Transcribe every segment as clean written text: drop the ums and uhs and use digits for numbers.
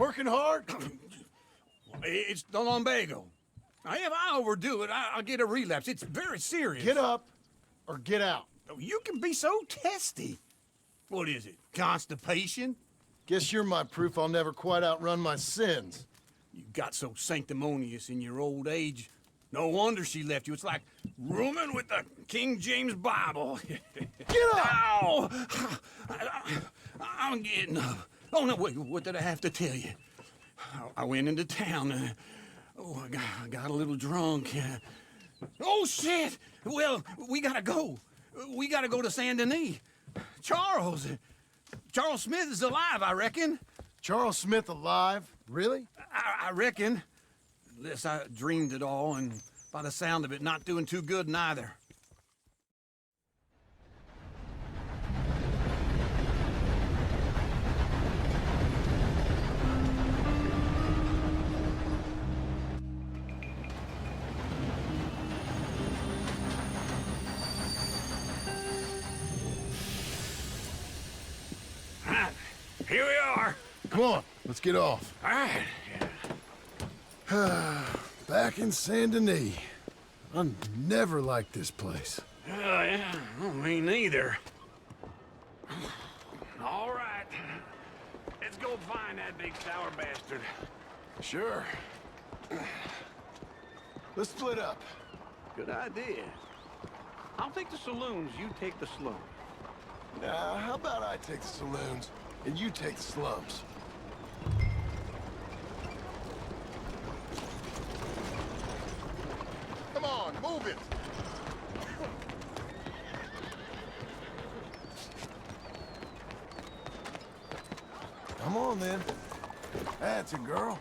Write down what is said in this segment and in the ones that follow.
working hard? It's the lumbago. Now, if I overdo it, I'll get a relapse. It's very serious. Get up or get out. You can be so testy. What is it, constipation? Guess you're my proof I'll never quite outrun my sins. You got so sanctimonious in your old age. No wonder she left you. It's like rooming with the King James Bible. Get up! Ow! I'm getting up. Oh, no, wait, what did I have to tell you? I went into town. I got a little drunk. Oh, shit! Well, we gotta go. We gotta go to Saint Denis. Charles Smith is alive, I reckon. Charles Smith alive? Really? I reckon. Unless I dreamed it all, and by the sound of it, not doing too good neither. Here we are. Come on, let's get off. All right. Back in Saint Denis. I never liked this place. Yeah, well, me neither. All right. Let's go find that big sour bastard. Sure. Let's split up. Good idea. I'll take the saloons, you take the slums. Now, how about I take the saloons and you take the slums? Come on, move it! Come on, then. That's a girl.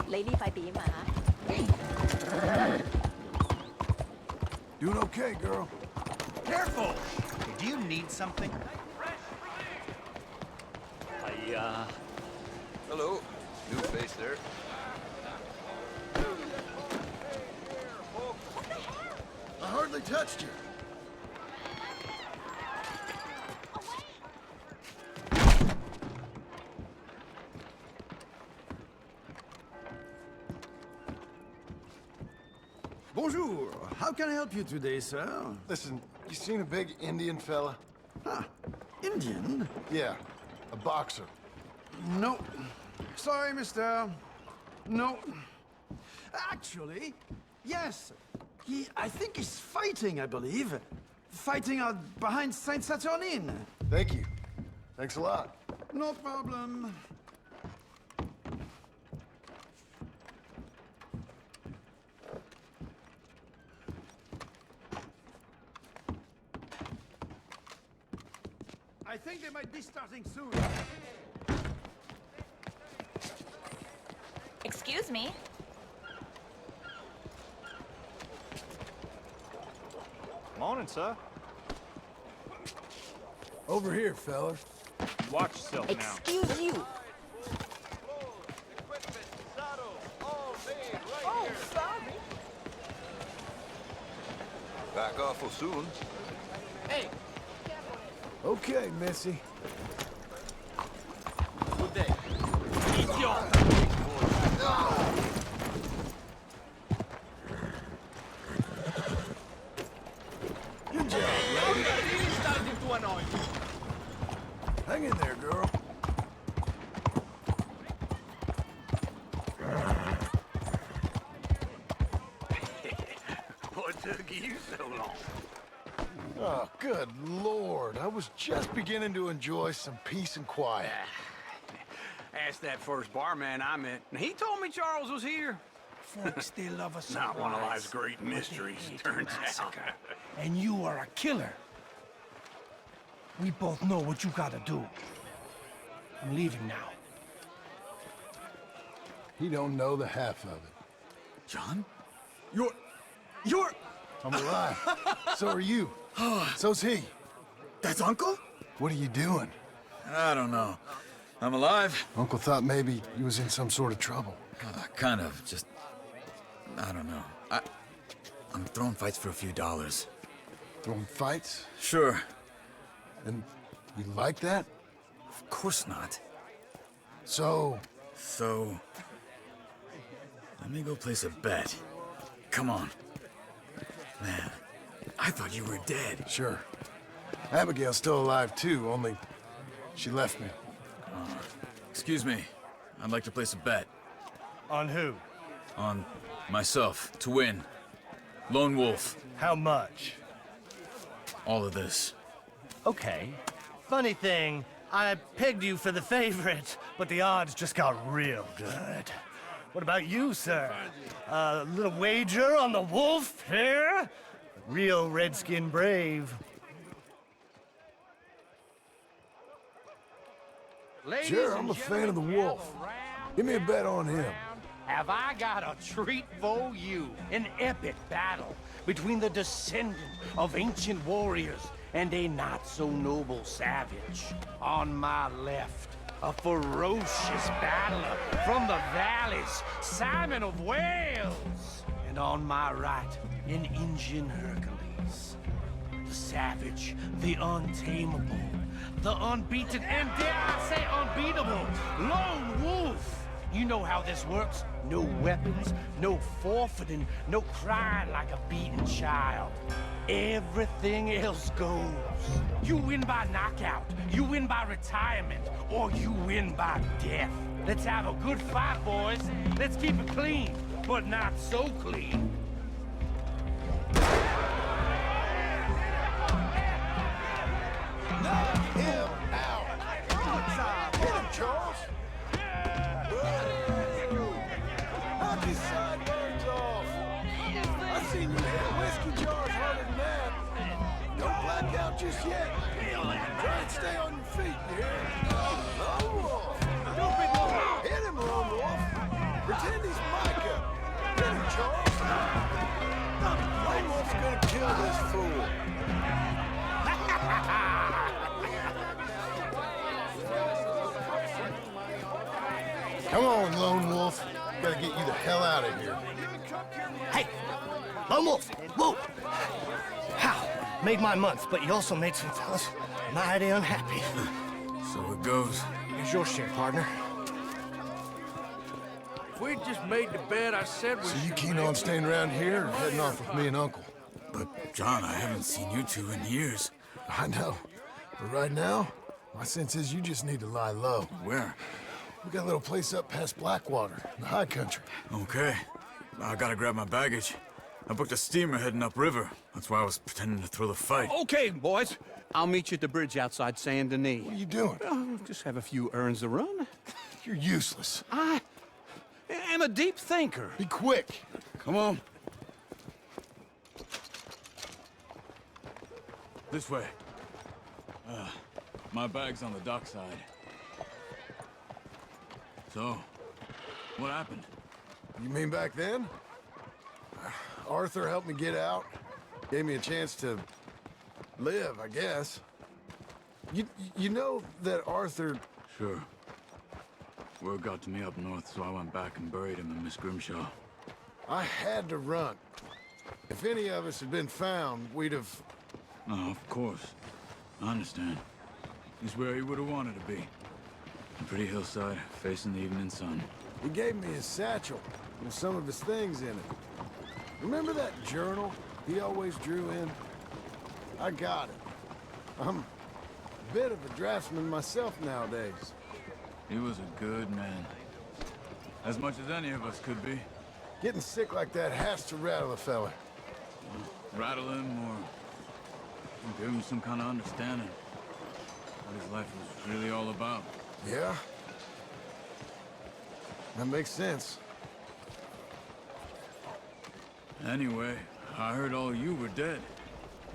Lady 快點啊 Doing okay, girl. Careful! Do you need something? Hello. New face there. I hardly touched you. Bonjour. How can I help you today, sir? Listen, you seen a big Indian fella? Ah, Indian? Yeah, a boxer. No. Sorry, mister. No. Actually, yes. I think he's fighting, I believe. Fighting out behind Saint Saturnine. Thank you. Thanks a lot. No problem. I think they might be starting soon. Excuse me. Morning, sir. Over here, fella. Watch yourself now. Excuse you. Oh, sorry. Back awful soon. Hey. Okay, Missy. Good day. Good job, lady. Really starting to annoy me. Hang in there, girl. What took you so long? Oh, good Lord. I was just beginning to enjoy some peace and quiet. Asked that first barman I met, and he told me Charles was here. Folks, they love a surprise. Not one of life's great mysteries, turns out. And you are a killer. We both know what you gotta do. I'm leaving now. He don't know the half of it. John? You're... I'm alive. So are you. So's he. That's Uncle? What are you doing? I don't know. I'm alive. Uncle thought maybe he was in some sort of trouble. Kind of, just... I don't know. I'm throwing fights for a few dollars. Throwing fights? Sure. And you like that? Of course not. So, let me go place a bet. Come on. Man, I thought you were dead. sure. Abigail's still alive too, only she left me. Excuse me. I'd like to place a bet. On who? On myself, to win. Lone Wolf. How much? All of this. Okay. Funny thing, I pegged you for the favorite, but the odds just got real good. What about you, sir? A little wager on the wolf here? Real redskin brave. Sure, I'm a fan of the wolf. Give me a bet on him. Have I got a treat for you? An epic battle between the descendant of ancient warriors and a not-so-noble savage. On my left, a ferocious battler from the valleys, Simon of Wales. And on my right, an Indian Hercules. The savage, the untamable, the unbeaten, and dare I say unbeatable, Lone Wolf. You know how this works. No weapons, no forfeiting, no crying like a beaten child. Everything else goes. You win by knockout, you win by retirement, or you win by death. Let's have a good fight, boys. Let's keep it clean, but not so clean. Knock him out! Get him, Charles! Knock his sideburns off! I've seen you hit whiskey jars harder than that. Don't black out just yet. Try and stay on your feet, you hear? Lone Wolf! Hit him, Lone Wolf! Pretend he's Micah! Hit him, Charles! Lone Wolf's gonna kill this fool! Come on, Lone Wolf. Gotta get you the hell out of here. Hey, Lone Wolf, whoa! How? Made my month, but you also made some fellas mighty unhappy. So it goes. Here's your share, partner. If we'd just made the bet I said we So you keen on staying around here or heading off with me and Uncle? But, John, I haven't seen you two in years. I know. But right now, my sense is you just need to lie low. Where? We got a little place up past Blackwater, in the high country. Okay. I gotta grab my baggage. I booked a steamer heading upriver. That's why I was pretending to throw the fight. Okay, boys. I'll meet you at the bridge outside Saint Denis. What are you doing? Oh, just have a few errands to run. You're useless. I am a deep thinker. Be quick. Come on. This way. My bag's on the dockside. So, what happened? You mean back then? Arthur helped me get out. Gave me a chance to live, I guess. You know that Arthur... Sure. Word got to me up north, so I went back and buried him in Miss Grimshaw. I had to run. If any of us had been found, we'd have... Oh, of course. I understand. He's where he would have wanted to be. A pretty hillside, facing the evening sun. He gave me his satchel with some of his things in it. Remember that journal he always drew in? I got it. I'm a bit of a draftsman myself nowadays. He was a good man. As much as any of us could be. Getting sick like that has to rattle a fella. Rattle him or give him some kind of understanding. What his life was really all about. Yeah? That makes sense. Anyway, I heard all you were dead.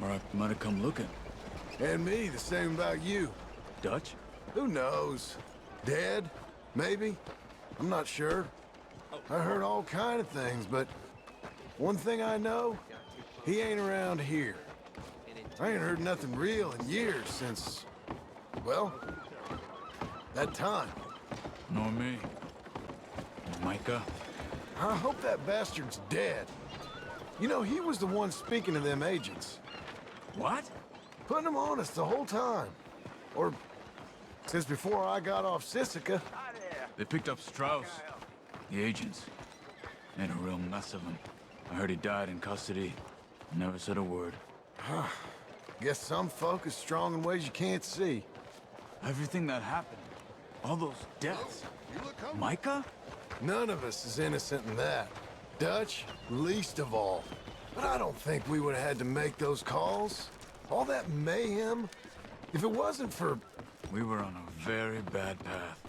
Or I might have come looking. And me, the same about you. Dutch? Who knows? Dead? Maybe? I'm not sure. I heard all kind of things, but one thing I know, he ain't around here. I ain't heard nothing real in years since, well, That time. Nor me. Micah? I hope that bastard's dead. You know, he was the one speaking to them agents. What? Putting them on us the whole time. Or since before I got off Sisika. They picked up Strauss. The agents. Made a real mess of him. I heard he died in custody. Never said a word. Guess some folk is strong in ways you can't see. Everything that happened. All those deaths. Micah? None of us is innocent in that. Dutch, least of all. But I don't think we would have had to make those calls. All that mayhem. If it wasn't for... We were on a very bad path.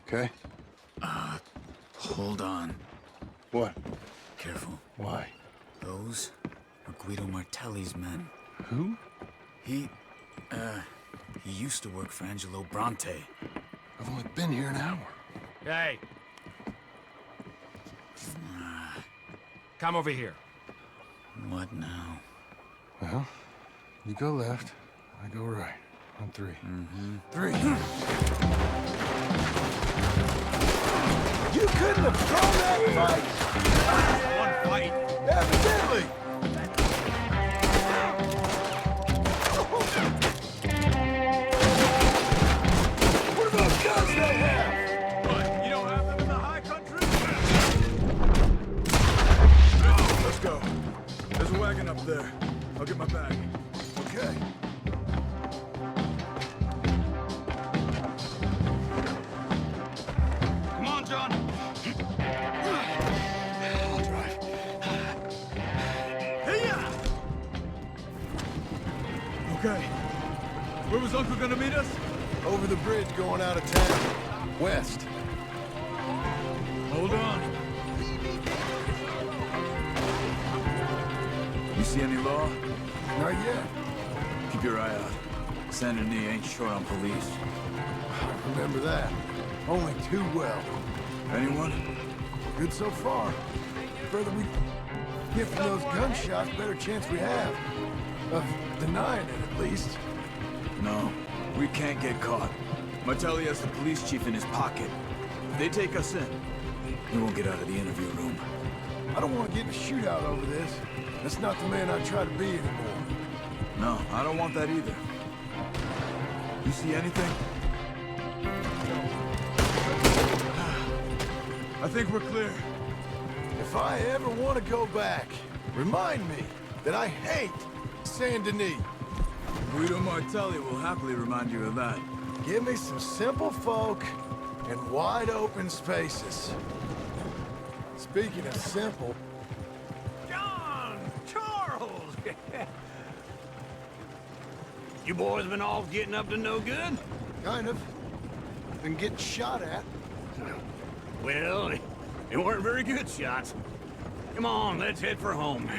Okay. Hold on. What? Careful. Why? Those are Guido Martelli's men. Who? He used to work for Angelo Bronte. I've only been here an hour. Hey. Come over here. What now? Well, you go left, I go right. On three. Three. You couldn't have thrown that fight! One fight. Evidently! What about guns they have? What? You don't have them in the high country? Let's go. There's a wagon up there. I'll get my bag. Okay. Come on, John. I'll drive. Okay. Where was Uncle gonna meet us? Over the bridge going out of town. West. Hold on. You see any law? Not yet. Keep your eye out. Saint Denis ain't short on police. I remember that. Only too well. Anyone? Good so far. Further we get from those gunshots, better chance we have. Of denying it, at least. No, we can't get caught. Martelli has the police chief in his pocket. If they take us in, he won't get out of the interview room. I don't want to get in a shootout over this. That's not the man I try to be anymore. No, I don't want that either. You see anything? I think we're clear. If I ever want to go back, remind me that I hate Saint Denis. Guido Martelli will happily remind you of that. Give me some simple folk and wide open spaces. Speaking of simple, John! Charles! You boys been all getting up to no good? kind of, been getting shot at. Well, they weren't very good shots. Come on, let's head for home.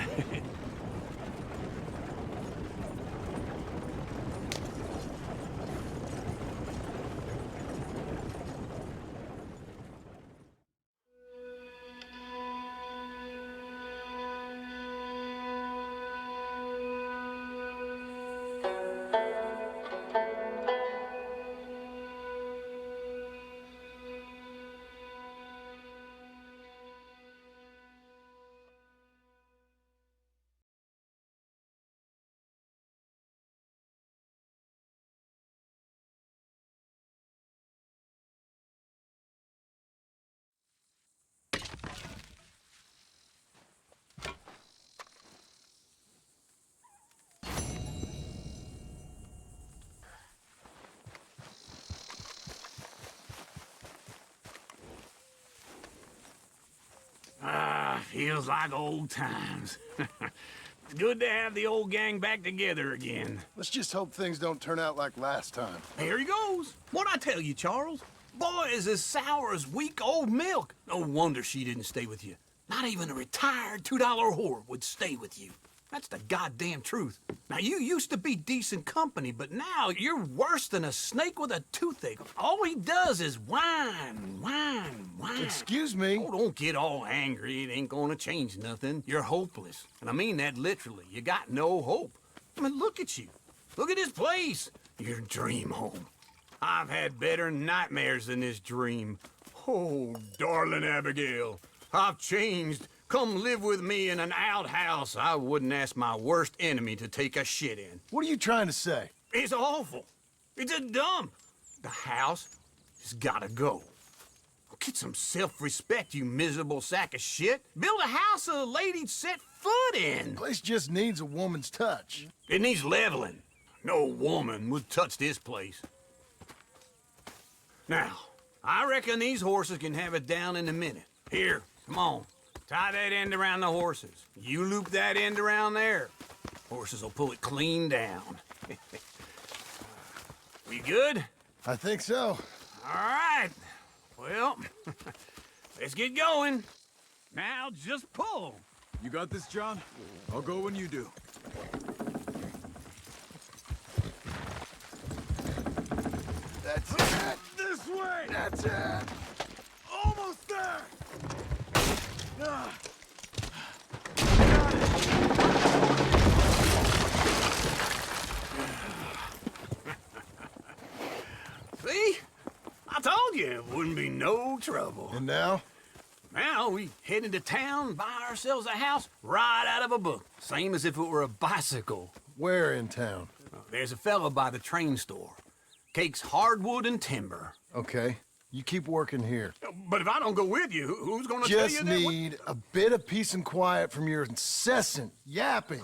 Feels like old times. It's good to have the old gang back together again. Let's just hope things don't turn out like last time. Here he goes. What'd I tell you, Charles? Boy is as sour as weak old milk. No wonder she didn't stay with you. Not even a retired $2 whore would stay with you. That's the goddamn truth. Now, you used to be decent company, but now you're worse than a snake with a toothache. All he does is whine, whine, whine. Excuse me? Oh, don't get all angry. It ain't gonna change nothing. You're hopeless. And I mean that literally. You got no hope. I mean, look at you. Look at this place. Your dream home. I've had better nightmares than this dream. Oh, darling Abigail, I've changed. Come live with me in an outhouse I wouldn't ask my worst enemy to take a shit in. What are you trying to say? It's awful. It's a dump. The house has gotta go. Get some self-respect, you miserable sack of shit. Build a house a lady'd set foot in. Place just needs a woman's touch. It needs leveling. No woman would touch this place. Now, I reckon these horses can have it down in a minute. Here, come on. Tie that end around the horses. You loop that end around there. Horses will pull it clean down. We good? I think so. All right. Well, let's get going. Now just pull. You got this, John? I'll go when you do. That's it. This way! That's it. Almost there! See? I told you it wouldn't be no trouble. And now? Now we head into town, buy ourselves a house right out of a book. Same as if it were a bicycle. Where in town? There's a fellow by the train store. Cakes hardwood and timber. Okay. You keep working here. But if I don't go with you, who's gonna tell you Just that? need a bit of peace and quiet from your incessant yapping.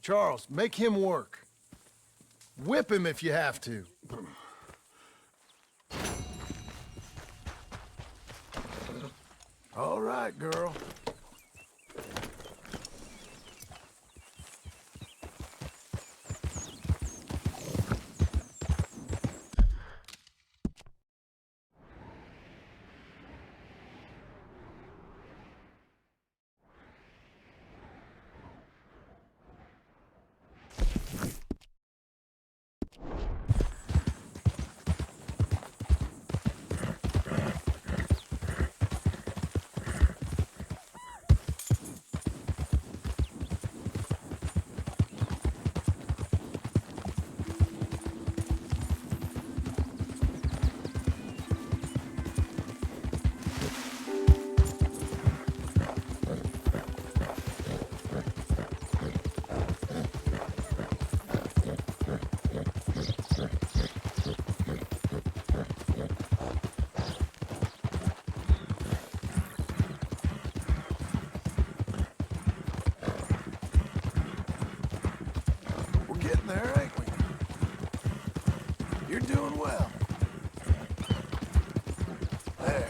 Charles, make him work. Whip him if you have to. All right, girl. Getting there, ain't we? You're doing well. There.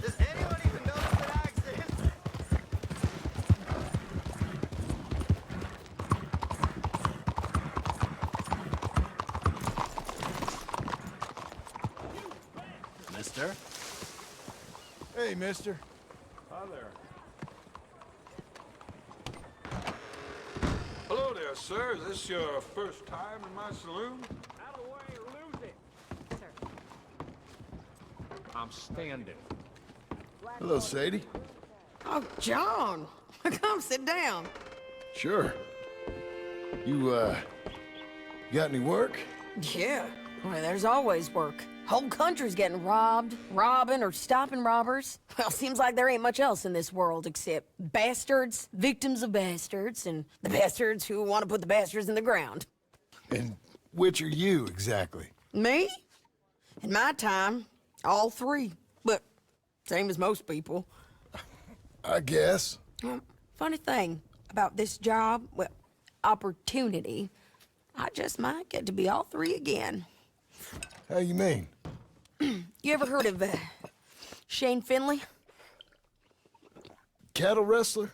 Does anyone even notice that I exist? Mister? Hey, mister. Hi there. Hello there, sir. Is this your first time in my saloon? Out of the way or lose it. Sir. I'm standing. Hello, Sadie. Oh, John. Come sit down. Sure. You got any work? Yeah. Well, there's always work. Whole country's getting robbed, robbing, or stopping robbers. Well, seems like there ain't much else in this world except bastards, victims of bastards, and the bastards who want to put the bastards in the ground. And which are you, exactly? Me? In my time, all three. But same as most people. I guess. Funny thing about this job, well, opportunity, I just might get to be all three again. How you mean? You ever heard of Shane Finley? Cattle wrestler?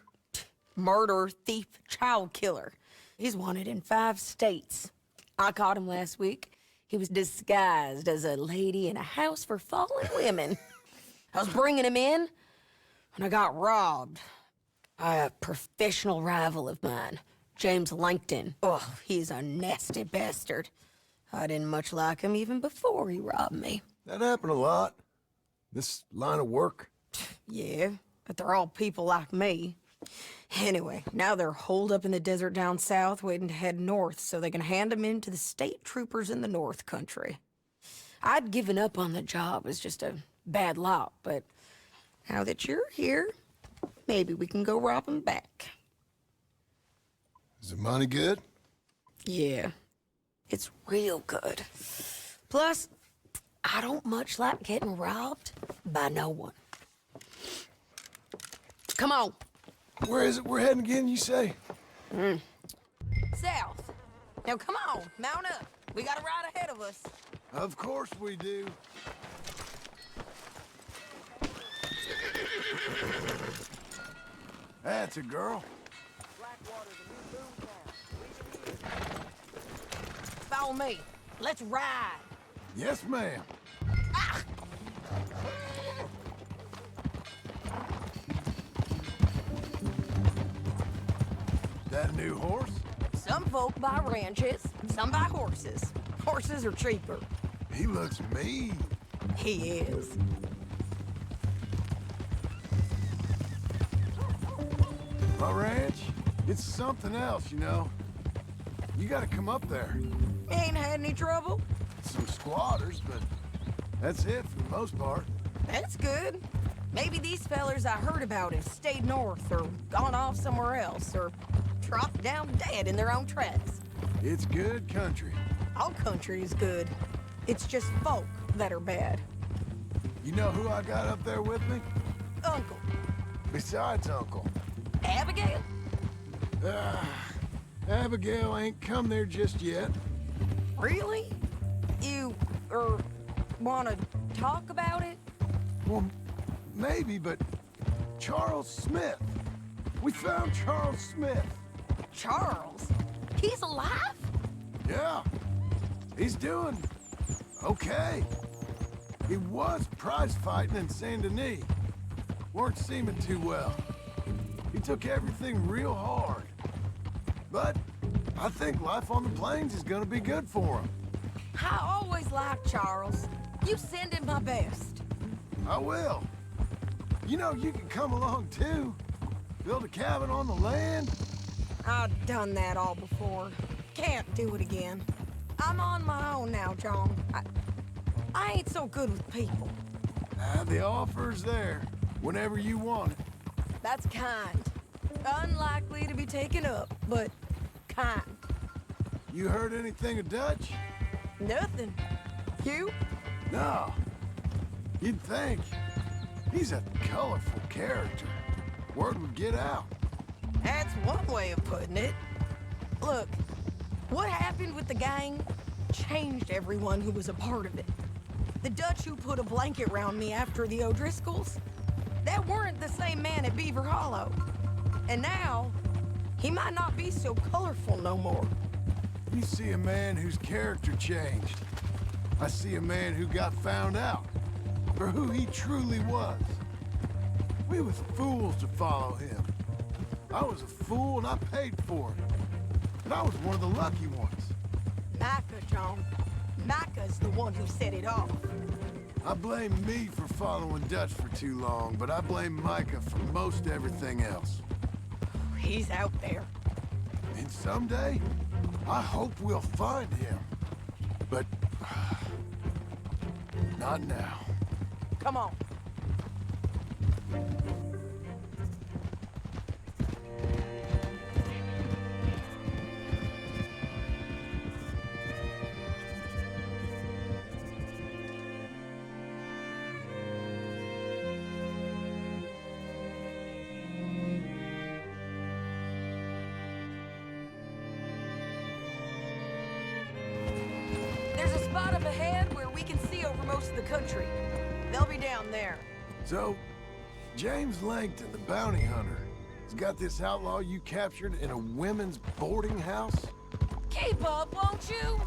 Murderer, thief, child killer. He's wanted in 5 states. I caught him last week. He was disguised as a lady in a house for fallen women. I was bringing him in, and I got robbed by a professional rival of mine. James Langton. Oh, he's a nasty bastard. I didn't much like him even before he robbed me. That happened a lot. This line of work. Yeah, but they're all people like me. Anyway, now they're holed up in the desert down south waiting to head north so they can hand them in to the state troopers in the north country. I'd given up on the job as just a bad lot, but now that you're here, maybe we can go rob them back. Is the money good? Yeah, it's real good. Plus, I don't much like getting robbed by no one. Come on. Where is it we're heading again, you say? South. Now come on, mount up. We got a ride ahead of us. Of course we do. That's a girl. Follow me. Let's ride. Yes, ma'am. That a new horse? Some folk buy ranches, some buy horses. Horses are cheaper. He looks mean. He is. My ranch, it's something else, you know. You gotta come up there. Ain't had any trouble? Some squatters, but that's it for the most part. That's good. Maybe these fellers I heard about have stayed north or gone off somewhere else or dropped down dead in their own tracks. It's good country. All country is good. It's just folk that are bad. You know who I got up there with me? Uncle. Besides Uncle. Abigail? Abigail ain't come there just yet. Really? You, wanna talk about it? Well, maybe, but Charles Smith. We found Charles Smith. Charles? He's alive? Yeah. He's doing okay. He was prize fighting in Saint Denis. Weren't seeming too well. He took everything real hard. But I think life on the plains is gonna be good for him. I always liked Charles. You send him my best. I will. You know, you can come along too. Build a cabin on the land. I've done that all before. Can't do it again. I'm on my own now, John. I ain't so good with people. The offer's there whenever you want it. That's kind. Unlikely to be taken up, but kind. You heard anything of Dutch? Nothing. You? No. You'd think. He's a colorful character. Word would get out. That's one way of putting it. Look, what happened with the gang changed everyone who was a part of it. The Dutch who put a blanket round me after the O'Driscolls, that weren't the same man at Beaver Hollow. And now, he might not be so colorful no more. You see a man whose character changed. I see a man who got found out for who he truly was. We was fools to follow him. I was a fool and I paid for it. But I was one of the lucky ones. Micah, John. Micah's the one who set it off. I blame me for following Dutch for too long, but I blame Micah for most everything else. He's out there. And someday, I hope we'll find him. But not now. Come on. There's a spot up ahead where we can see over most of the country. They'll be down there. So, James Langton, the bounty hunter, has got this outlaw you captured in a women's boarding house? Keep up, won't you?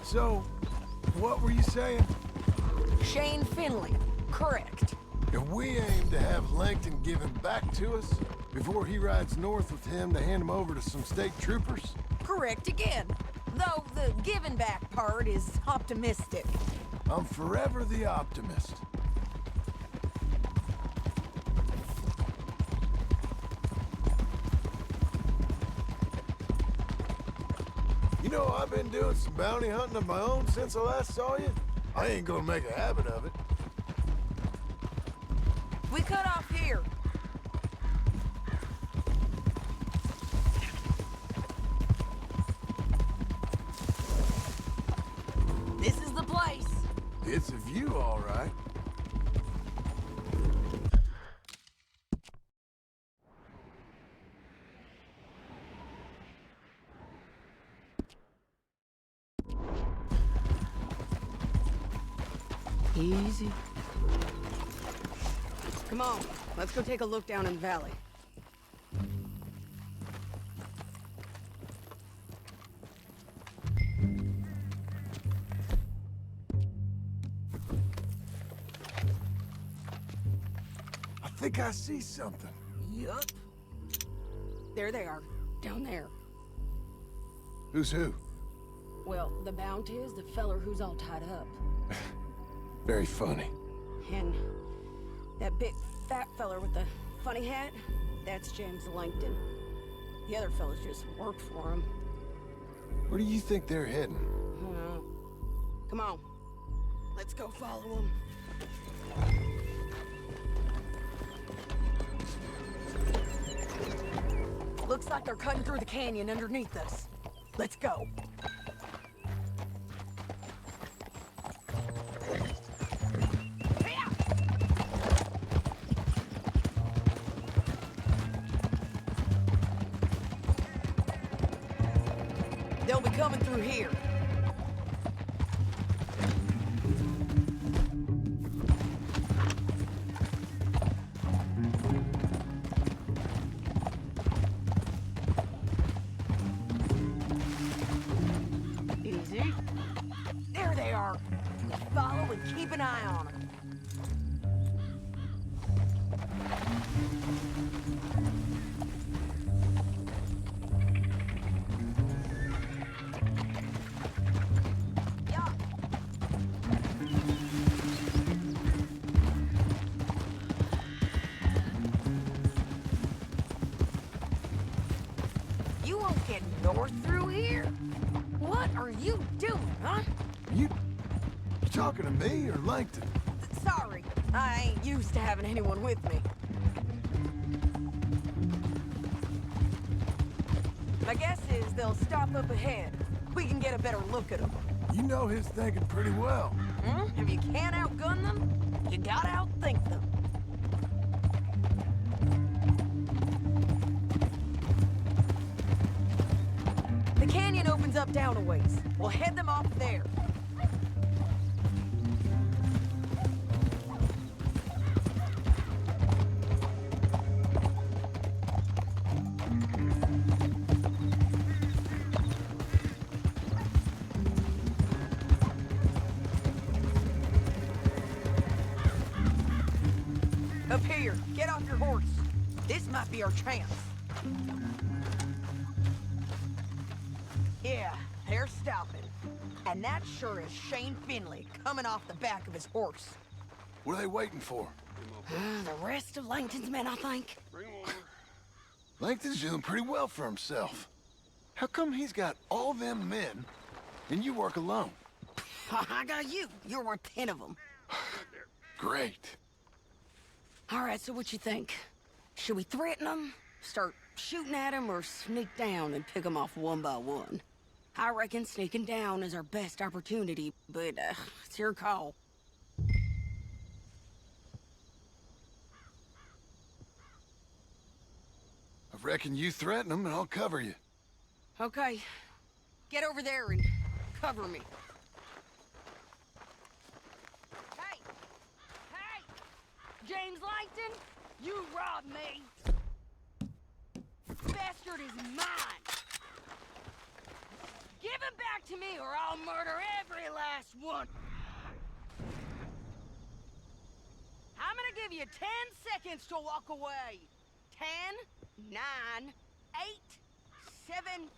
So, what were you saying? Shane Finley. Correct. If we aim to have Langton give him back to us Before he rides north with him to hand him over to some state troopers? Correct again. Though the giving back part is optimistic. I'm forever the optimist. You know, I've been doing some bounty hunting of my own since I last saw you. I ain't gonna make a habit of it. We cut off here. This is the place. It's a view, all right. Easy. Come on, let's go take a look down in the valley. I think I see something. Yup. There they are, down there. Who's who? Well, the bounty is the feller who's all tied up. Very funny. And that big fat feller with the funny hat, that's James Langton. The other fellas just worked for him. Where do you think they're heading? Come on, let's go follow them. Looks like they're cutting through the canyon underneath us. Let's go. They'll be coming through here. Easy. There they are. Follow and keep an eye on them. You won't get north through here? What are you doing, huh? You talking to me or Langton? Sorry, I ain't used to having anyone with me. My guess is they'll stop up ahead. We can get a better look at them. You know his thinking pretty well. If you can't outgun them, you gotta outthink them. The canyon opens up down a ways. We'll head them off there. Up here, get off your horse. This might be our chance. Yeah, they're stopping. And that sure is Shane Finley coming off the back of his horse. What are they waiting for? The rest of Langton's men, I think. Langton's doing pretty well for himself. How come he's got all them men and you work alone? I got you. You're worth 10 of them. Great. All right, so what you think? Should we threaten them, start shooting at them, or sneak down and pick them off one by one? I reckon sneaking down is our best opportunity, but it's your call. I reckon you threaten them and I'll cover you. Okay. Get over there and cover me. Hey! Hey! James Langton, you robbed me! Bastard is mine! Give him back to me or I'll murder every last one! I'm gonna give you 10 seconds to walk away. 10, 9, 8, 7...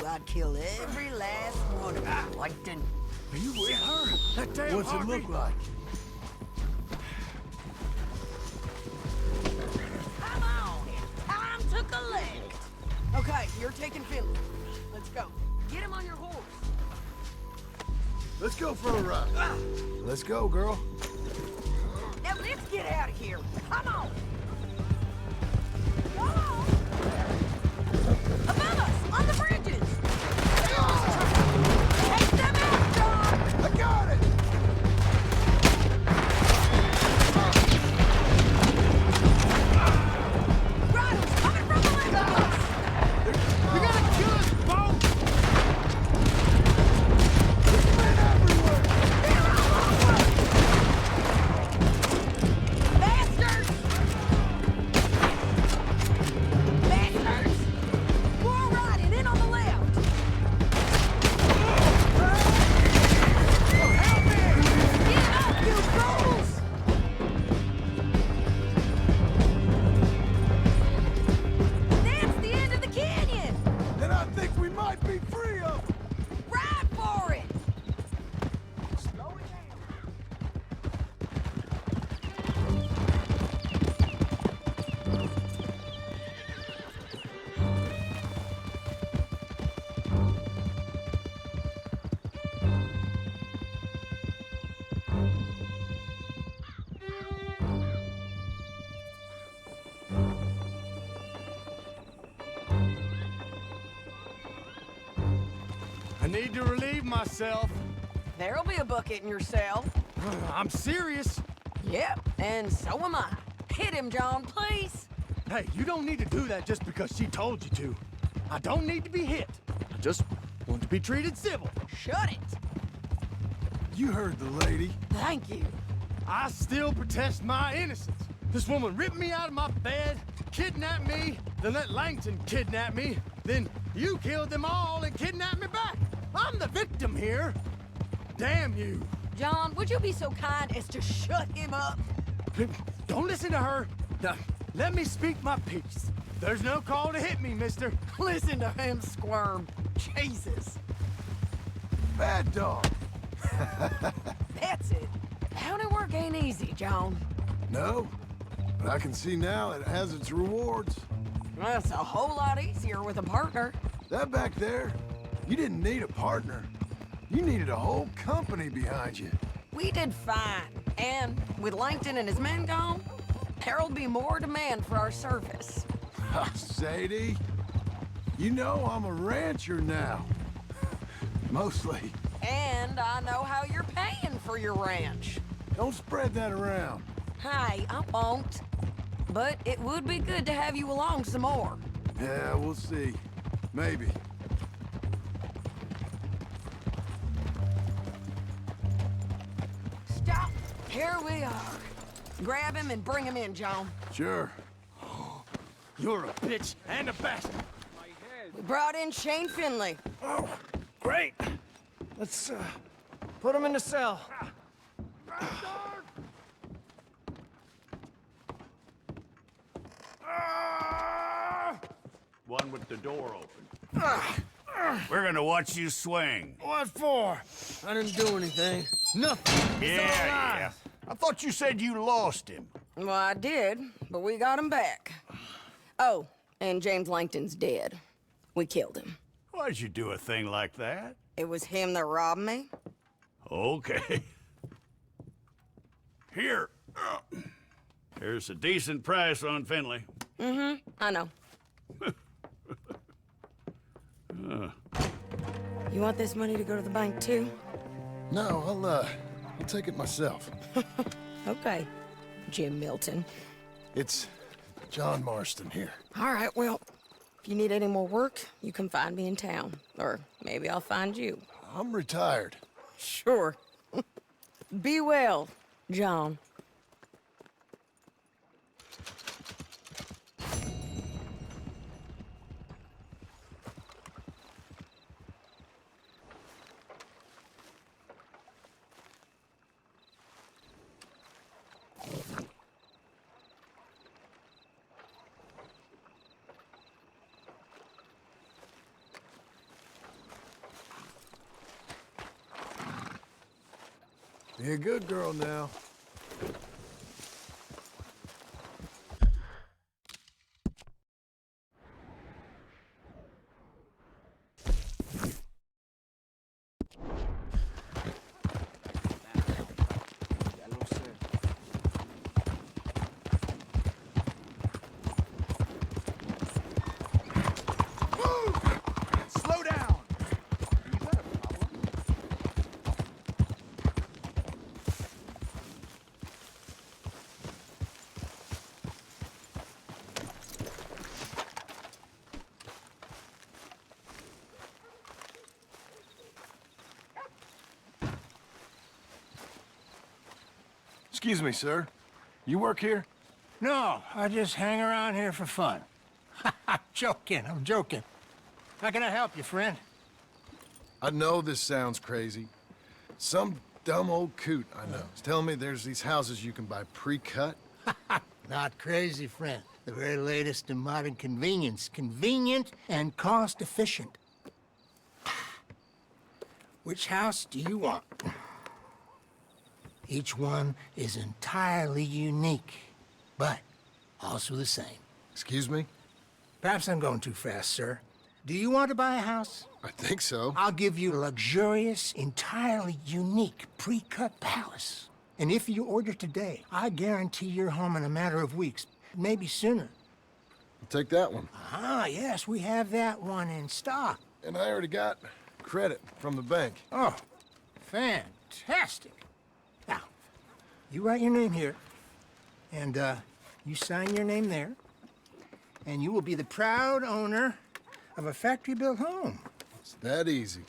I'd kill every last one of you, Whiten. Are you with her? That damn What's it look like? Come on, it's time to collect. Okay, you're taking Finley. Let's go. Get him on your horse. Let's go for a ride. Let's go, girl. Now let's get out of here. Come on. Come on. Above us, on the bridges. Take them out, John. I got it. Riders coming from the left of us. You're gonna kill us both. There's men everywhere. They're all over. Bastards! Bastards! More riding in on the left. Help me! Get up, you fools! That's the end of the canyon. Then I think we might be free of them. Ride for it. Slow it down. I need to relieve myself. There'll be a bucket in your cell. I'm serious. Yep, and so am I. Hit him, John, please. Hey, you don't need to do that just because she told you to. I don't need to be hit. I just want to be treated civil. Shut it. You heard the lady. Thank you. I still protest my innocence. This woman ripped me out of my bed, kidnapped me, then let Langton kidnap me, then you killed them all and kidnapped me back. I'm the victim here. Damn you. John, would you be so kind as to shut him up? Don't listen to her. Now, let me speak my piece. There's no call to hit me, mister. Listen to him squirm. Jesus. Bad dog. That's it. County work ain't easy, John. No, but I can see now it has its rewards. That's a whole lot easier with a partner. That back there, you didn't need a partner. You needed a whole company behind you. We did fine. And with Langton and his men gone, there'll be more demand for our service. Sadie, you know I'm a rancher now. Mostly. And I know how you're paying for your ranch. Don't spread that around. Hey, I won't. But it would be good to have you along some more. Yeah, we'll see. Maybe. Stop. Here we are. Grab him and bring him in, John. Sure. You're a bitch and a bastard. We brought in Shane Finley. Oh, great. Let's, put him in the cell. One with the door open. We're gonna watch you swing. What for? I didn't do anything. Nothing. Yeah. I thought you said you lost him. Well, I did, but we got him back. Oh, and James Langton's dead. We killed him. Why'd you do a thing like that? It was him that robbed me. Okay. Here. Here's a decent price on Finley. Mm-hmm, I know. You want this money to go to the bank, too? No, I'll take it myself. Okay, Jim Milton. It's John Marston here. All right, well, if you need any more work, you can find me in town. Or maybe I'll find you. I'm retired. Sure. Be well, John. Be a good girl now. Slow down! Excuse me, sir. You work here? No, I just hang around here for fun. I'm joking. How can I help you, friend? I know this sounds crazy. Some dumb old coot I know is telling me there's these houses you can buy pre-cut. Not crazy, friend. The very latest in modern convenience. Convenient and cost-efficient. Which house do you want? Each one is entirely unique, but also the same. Excuse me? Perhaps I'm going too fast, sir. Do you want to buy a house? I think so. I'll give you a luxurious, entirely unique pre-cut palace. And if you order today, I guarantee you're home in a matter of weeks, maybe sooner. I'll take that one. Ah, yes, we have that one in stock. And I already got credit from the bank. Oh, fantastic. Now, You write your name here, and you sign your name there, and you will be the proud owner of a factory-built home. It's that easy.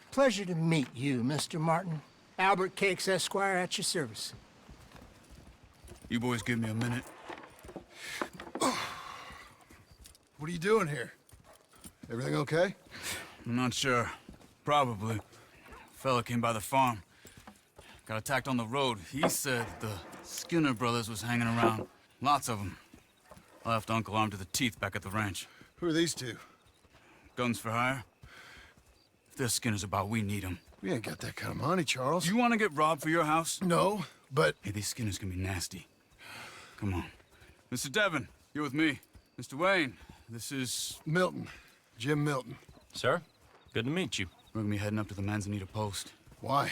Pleasure to meet you, Mr. Martin. Albert Cakes, Esquire, at your service. You boys give me a minute. What are you doing here? Everything okay? I'm not sure. Probably. Fella came by the farm. Got attacked on the road. He said the Skinner brothers was hanging around. Lots of them. I left Uncle armed to the teeth back at the ranch. Who are these two? Guns for hire? If they're Skinner's about, we need them. We ain't got that kind of money, Charles. You want to get robbed for your house? No, but... Hey, these Skinners can be nasty. Come on. Mr. Devon, you're with me. Mr. Wayne, this is... Milton. Jim Milton. Sir, good to meet you. We're gonna be heading up to the Manzanita post. Why?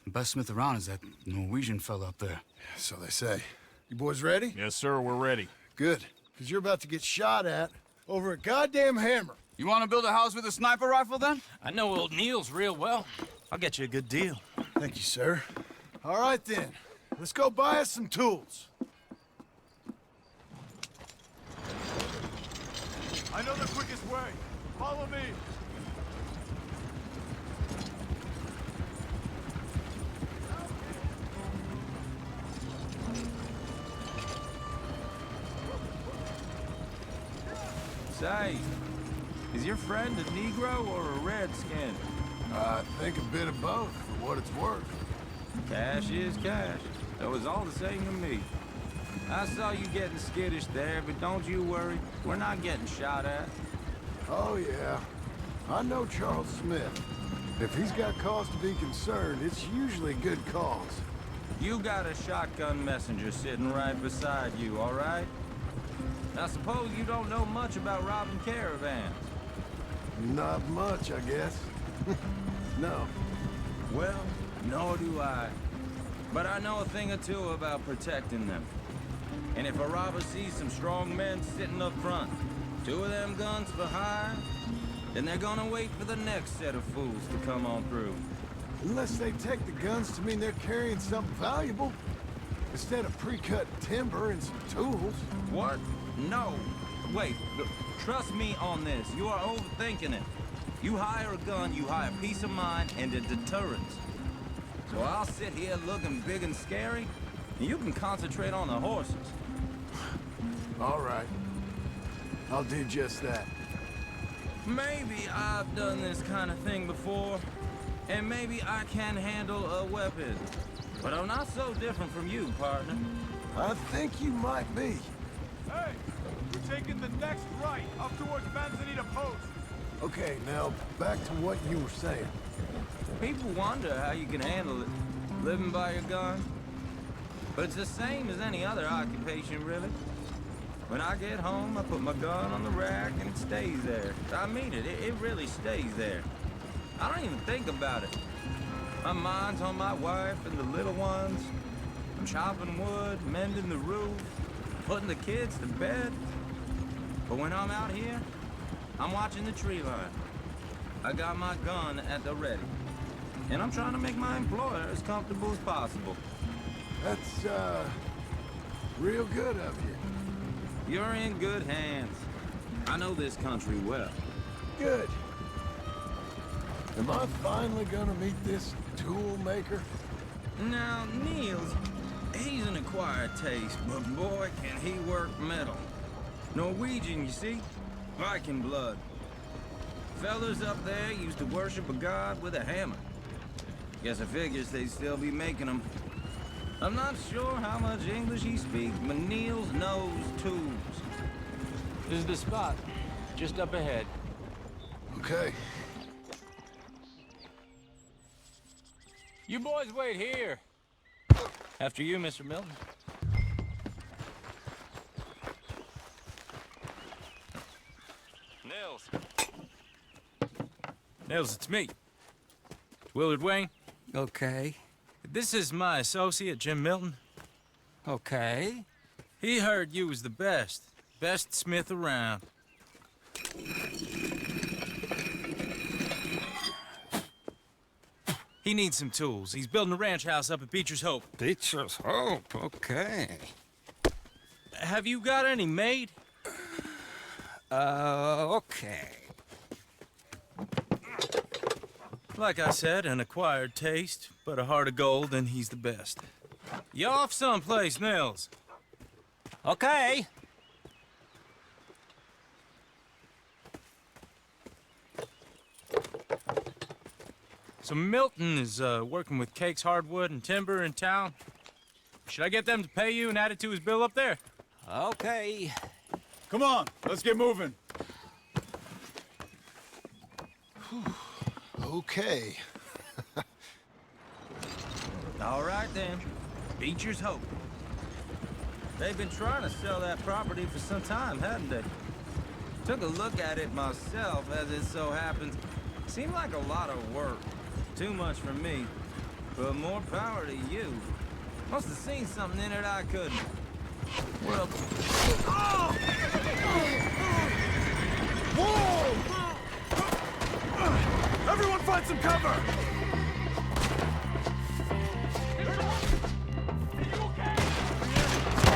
The best smith around is that Norwegian fella up there. So they say. You boys ready? Yes, sir, we're ready. Good, because you're about to get shot at over a goddamn hammer. You want to build a house with a sniper rifle, then? I know old Neil's real well. I'll get you a good deal. Thank you, sir. All right, then. Let's go buy us some tools. I know the quickest way. Follow me. Say, is your friend a Negro or a Redskin? I think a bit of both, for what it's worth. Cash is cash. That was all the same to me. I saw you getting skittish there, but don't you worry. We're not getting shot at. Oh, yeah. I know Charles Smith. If he's got cause to be concerned, it's usually good cause. You got a shotgun messenger sitting right beside you, all right? I suppose you don't know much about robbing caravans. Not much, I guess. No. Well, nor do I. But I know a thing or two about protecting them. And if a robber sees some strong men sitting up front, 2 of them guns for hire, then they're gonna wait for the next set of fools to come on through. Unless they take the guns to mean they're carrying something valuable. Instead of pre-cut timber and some tools. What? No. Wait, trust me on this. You are overthinking it. You hire a gun, you hire peace of mind and a deterrence. So I'll sit here looking big and scary, and you can concentrate on the horses. All right. I'll do just that. Maybe I've done this kind of thing before, and maybe I can handle a weapon. But I'm not so different from you, partner. I think you might be. Hey, we're taking the next right up towards Manzanita Post. Okay, now back to what you were saying. People wonder how you can handle it, living by your gun. But it's the same as any other occupation, really. When I get home, I put my gun on the rack and it stays there. I mean it, it really stays there. I don't even think about it. My mind's on my wife and the little ones. I'm chopping wood, mending the roof, putting the kids to bed. But when I'm out here, I'm watching the tree line. I got my gun at the ready. And I'm trying to make my employer as comfortable as possible. That's, real good of you. You're in good hands. I know this country well. Good. Am I finally gonna meet this tool maker? Now, Niels, he's an acquired taste, but boy, can he work metal. Norwegian, you see? Viking blood. Fellas up there used to worship a god with a hammer. Guess I figures they'd still be making them. I'm not sure how much English he speaks, but Niels knows tools. This is the spot, just up ahead. Okay. You boys wait here. After you, Mr. Milton. Nils. Nils, it's me. It's Willard Wayne. Okay. This is my associate, Jim Milton. Okay. He heard you was the best smith around. He needs some tools. He's building a ranch house up at Beecher's Hope. Beecher's Hope, okay. Have you got any made? Okay. Like I said, an acquired taste, but a heart of gold, and he's the best. You off someplace, Nils? Okay. So Milton is working with Cake's Hardwood and Timber in town. Should I get them to pay you and add it to his bill up there? Okay. Come on, let's get moving. Okay. All right, then. Beecher's Hope. They've been trying to sell that property for some time, hadn't they? Took a look at it myself, as it so happens. Seemed like a lot of work. Too much for me. But more power to you. Must have seen something in it I couldn't. Well... Oh! Whoa! Everyone find some cover!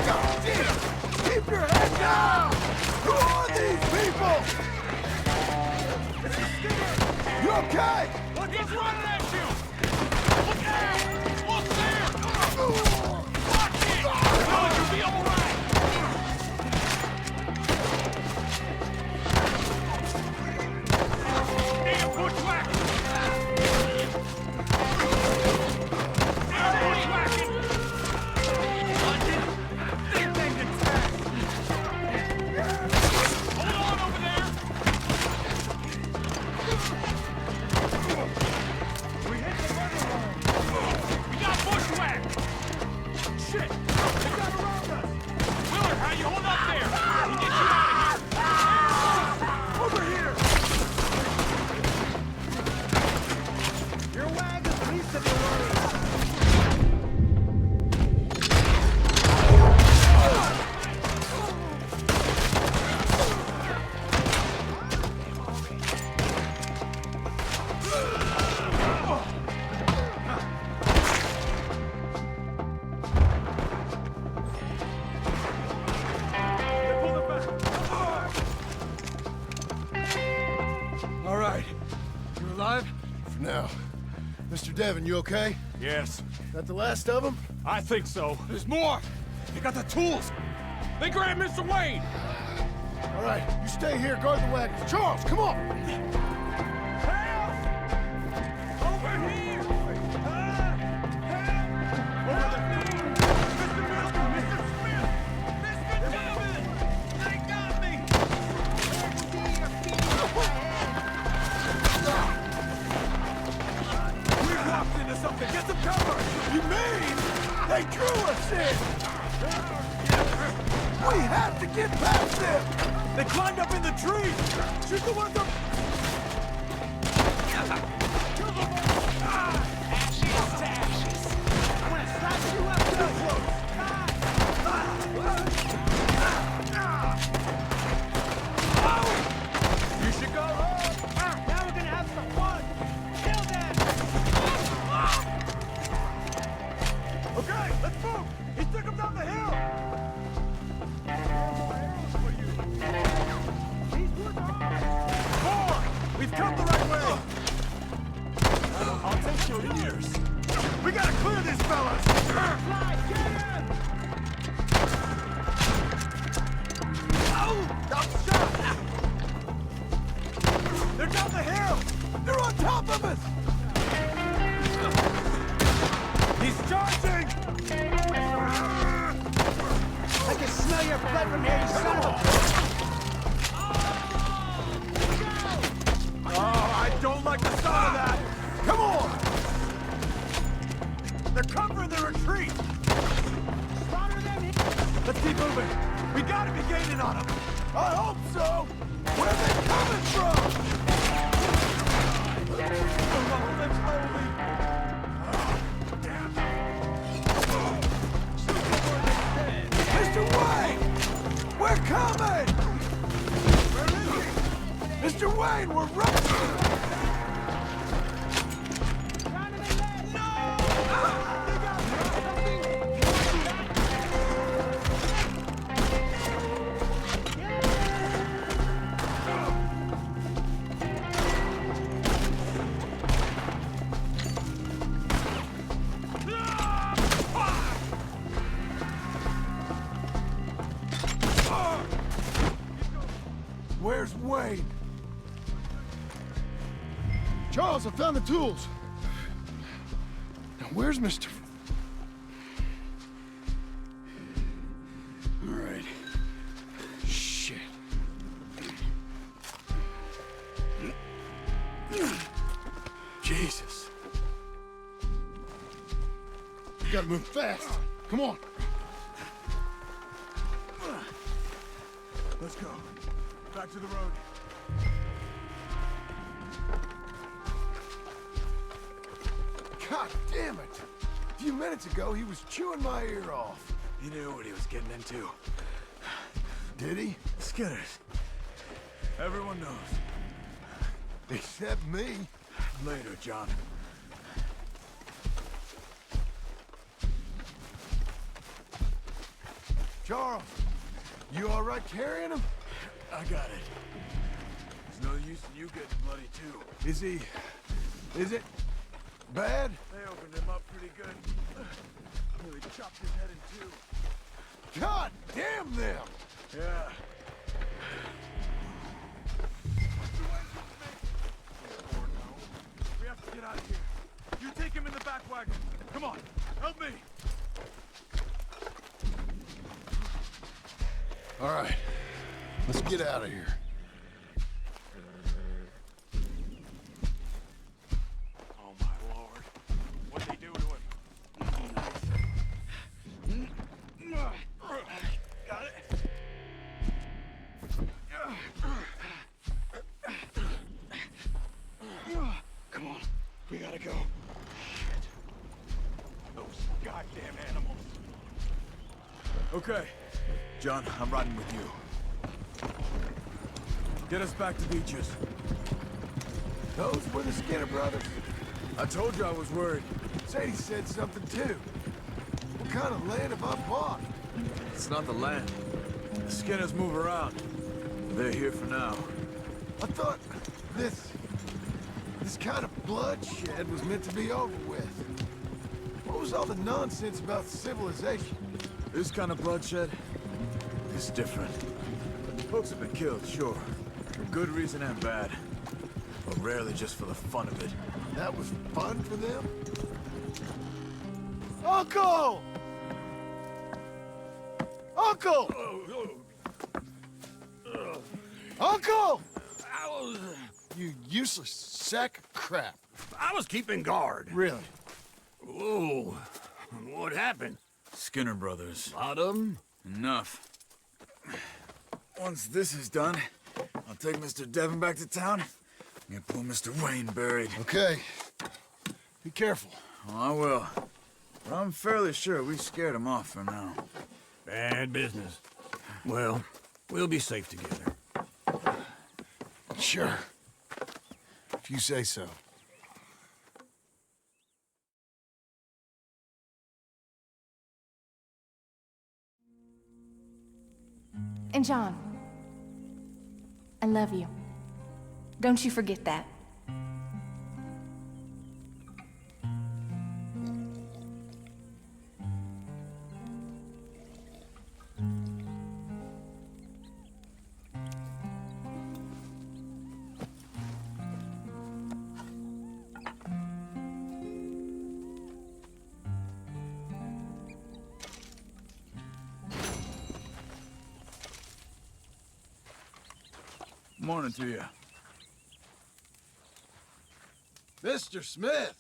God damn! Keep your head down! Who are these people? It's the Skinner! You okay? He's running at you! Look out! Look there! Watch it! No, you'll be all right! Need a bushwhack! Mr. Devon, you okay? Yes. That the last of them? I think so. There's more! They got the tools! They grabbed Mr. Wayne! All right, you stay here, guard the wagons. Charles, come on! Help! Over here! Something. Get some cover! You mean they drew us in? We have to get past them! They climbed up in the trees! Shoot the ones up! Ashes to ashes. I'm gonna slice you up so close! You should go home! Now we're gonna have some fun! Kill them! Okay, let's move! He took him down the hill! More! We've come the right way! I'll take your ears! We gotta clear these fellas! Fly, get him! Oh! I'm shot! They're down the hill! They're on top of us! He's charging! I can smell your blood from here, you son of a... Oh, I don't like the sound of that! Come on! They're covering the retreat! Let's keep moving! We gotta be gaining on them! I hope so! Where are they coming from? Mr. Wayne! We're coming! Mr. Wayne, we're running! Charles, I found the tools. Now, where's Mr. All right. Shit. Jesus. You gotta move fast. Come on. Let's go. Back to the road. God damn it! A few minutes ago, he was chewing my ear off. He knew what he was getting into. Did he? Skinners. Everyone knows. Except me. Later, John. Charles, you all right carrying him? I got it. There's no use in you getting bloody, too. Is it bad? They opened him up pretty good. Nearly chopped his head in two. God damn them! Yeah. We have to get out of here. You take him in the back wagon. Come on, help me. All right, let's get out of here. Oh my lord. What'd they do to him? Got it. Come on, we gotta go. Shit. Those goddamn animals. Okay. John, I'm riding with you. Get us back to Beaches. Those were the Skinner brothers. I told you I was worried. Sadie said something too. What kind of land have I bought? It's not the land. The Skinners move around. They're here for now. I thought this kind of bloodshed was meant to be over with. What was all the nonsense about civilization? This kind of bloodshed is different. Folks have been killed, sure. For good reason and bad. But rarely just for the fun of it. That was fun for them? Uncle! Uncle! Uncle! You useless sack of crap. I was keeping guard. Really? Whoa. What happened? Skinner brothers. Lot of them? Enough. Once this is done, I'll take Mr. Devon back to town and get poor Mr. Wayne buried. Okay. Be careful. Oh, I will. But I'm fairly sure we scared him off for now. Bad business. Well, we'll be safe together. Sure. If you say so. And John, I love you. Don't you forget that. Morning to you. Mr. Smith!